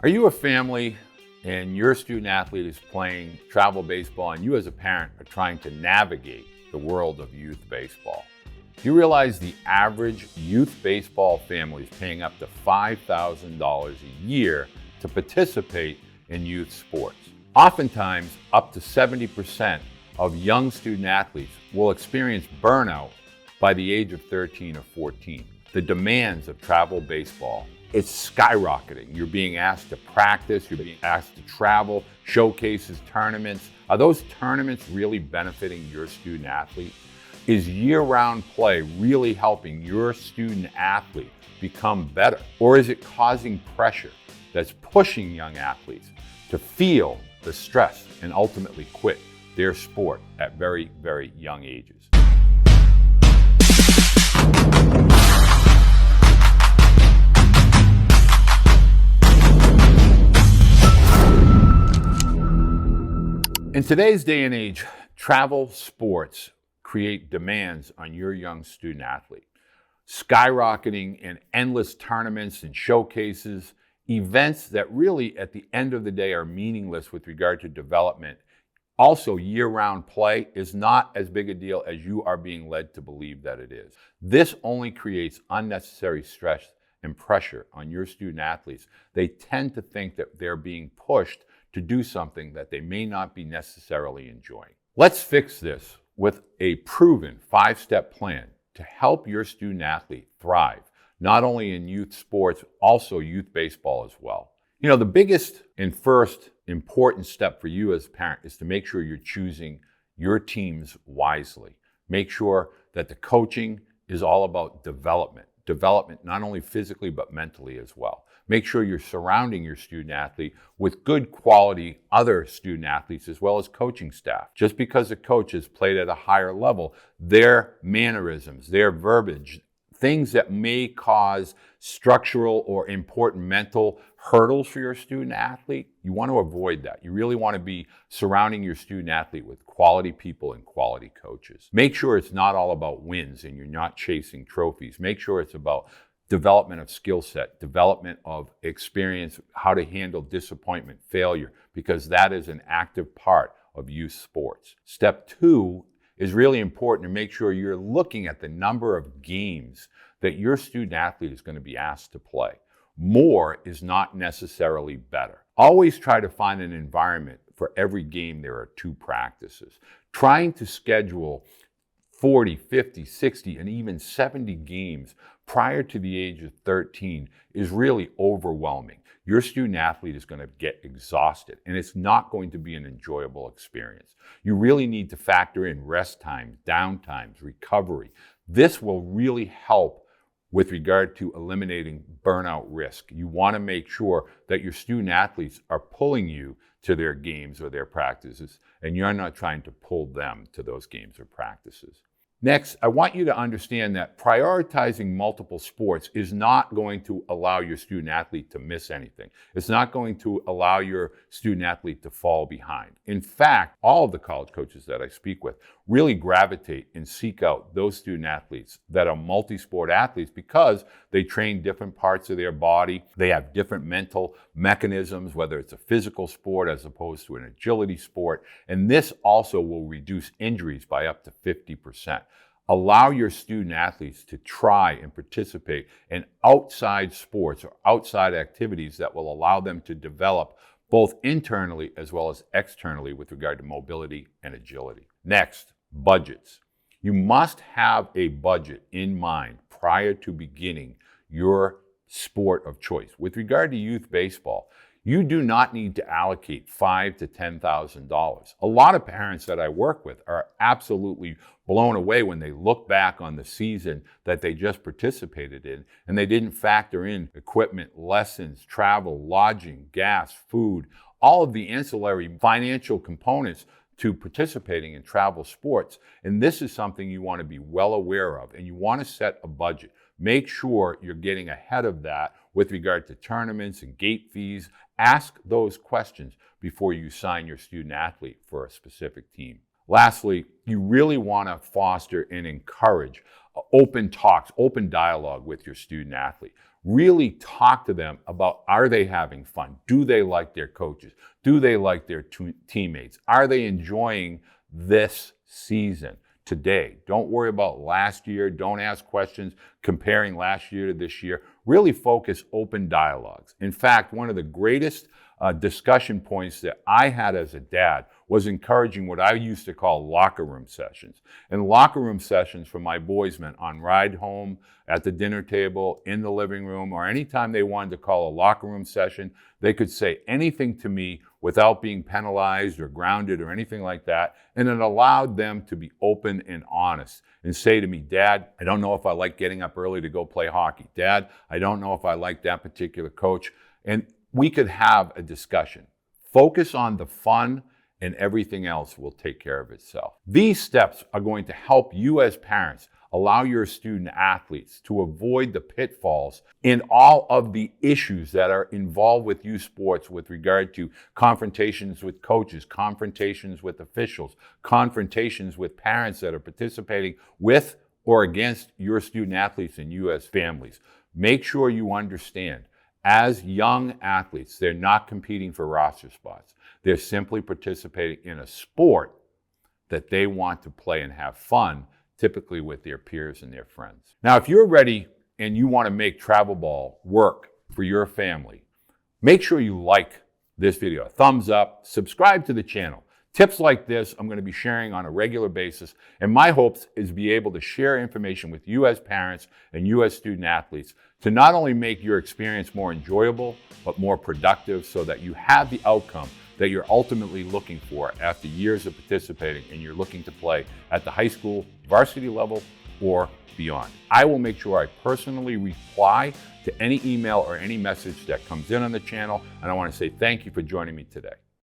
Are you a family and your student athlete is playing travel baseball and you as a parent are trying to navigate the world of youth baseball? Do you realize the average youth baseball family is paying up to $5,000 a year to participate in youth sports? Oftentimes, up to 70% of young student athletes will experience burnout by the age of 13 or 14. The demands of travel baseball, it's skyrocketing. You're being asked to practice, you're being asked to travel, showcases, tournaments. Are those tournaments really benefiting your student athlete? Is year-round play really helping your student athlete become better? Or is it causing pressure that's pushing young athletes to feel the stress and ultimately quit their sport at very, very young ages? In today's day and age, travel sports create demands on your young student athlete. Skyrocketing in endless tournaments and showcases, events that really at the end of the day are meaningless with regard to development. Also, year-round play is not as big a deal as you are being led to believe that it is. This only creates unnecessary stress and pressure on your student athletes. They tend to think that they're being pushed to do something that they may not be necessarily enjoying. Let's fix this with a proven 5-step plan to help your student athlete thrive, not only in youth sports, also youth baseball as well. You know, the biggest and first important step for you as a parent is to make sure you're choosing your teams wisely. Make sure that the coaching is all about development not only physically but mentally as well. Make sure you're surrounding your student athlete with good quality other student athletes as well as coaching staff. Just because a coach has played at a higher level, their mannerisms, their verbiage, things that may cause structural or important mental hurdles for your student athlete, you want to avoid that. You really want to be surrounding your student athlete with quality people and quality coaches. Make sure it's not all about wins and you're not chasing trophies. Make sure it's about development of skill set, development of experience, how to handle disappointment, failure, because that is an active part of youth sports. Step 2 is really important to make sure you're looking at the number of games that your student athlete is going to be asked to play. More is not necessarily better. Always try to find an environment for every game there are 2 practices. Trying to schedule 40, 50, 60, and even 70 games prior to the age of 13 is really overwhelming. Your student athlete is going to get exhausted, and it's not going to be an enjoyable experience. You really need to factor in rest times, down times, recovery. This will really help with regard to eliminating burnout risk. You want to make sure that your student athletes are pulling you to their games or their practices, and you're not trying to pull them to those games or practices. Next, I want you to understand that prioritizing multiple sports is not going to allow your student athlete to miss anything. It's not going to allow your student athlete to fall behind. In fact, all of the college coaches that I speak with really gravitate and seek out those student athletes that are multi-sport athletes because they train different parts of their body. They have different mental mechanisms, whether it's a physical sport as opposed to an agility sport. And this also will reduce injuries by up to 50%. Allow your student athletes to try and participate in outside sports or outside activities that will allow them to develop both internally as well as externally with regard to mobility and agility. Next, budgets. You must have a budget in mind prior to beginning your sport of choice. With regard to youth baseball, you do not need to allocate $5,000 to $10,000. A lot of parents that I work with are absolutely blown away when they look back on the season that they just participated in and they didn't factor in equipment, lessons, travel, lodging, gas, food, all of the ancillary financial components to participating in travel sports. And this is something you want to be well aware of, and you want to set a budget. Make sure you're getting ahead of that with regard to tournaments and gate fees. Ask those questions before you sign your student athlete for a specific team. Lastly, you really want to foster and encourage open talks, open dialogue with your student athlete. Really talk to them about, are they having fun? Do they like their coaches? Do they like their teammates? Are they enjoying this season today? Don't worry about last year. Don't ask questions comparing last year to this year. Really focus open dialogues. In fact, one of the greatest discussion points that I had as a dad was encouraging what I used to call locker room sessions. And locker room sessions for my boys meant on ride home, at the dinner table, in the living room, or anytime they wanted to call a locker room session, they could say anything to me without being penalized or grounded or anything like that. And it allowed them to be open and honest and say to me, Dad, I don't know if I like getting up early to go play hockey. Dad, I don't know if I like that particular coach. And we could have a discussion. Focus on the fun, and everything else will take care of itself. These steps are going to help you as parents allow your student athletes to avoid the pitfalls in all of the issues that are involved with youth sports with regard to confrontations with coaches, confrontations with officials, confrontations with parents that are participating with or against your student athletes and you as families. Make sure you understand, as young athletes, they're not competing for roster spots. They're simply participating in a sport that they want to play and have fun, typically with their peers and their friends. Now, if you're ready and you want to make travel ball work for your family, make sure you like this video, a thumbs up, subscribe to the channel. Tips like this I'm going to be sharing on a regular basis, and my hopes is to be able to share information with you as parents and you as student athletes to not only make your experience more enjoyable, but more productive so that you have the outcome that you're ultimately looking for after years of participating and you're looking to play at the high school, varsity level, or beyond. I will make sure I personally reply to any email or any message that comes in on the channel, and I want to say thank you for joining me today.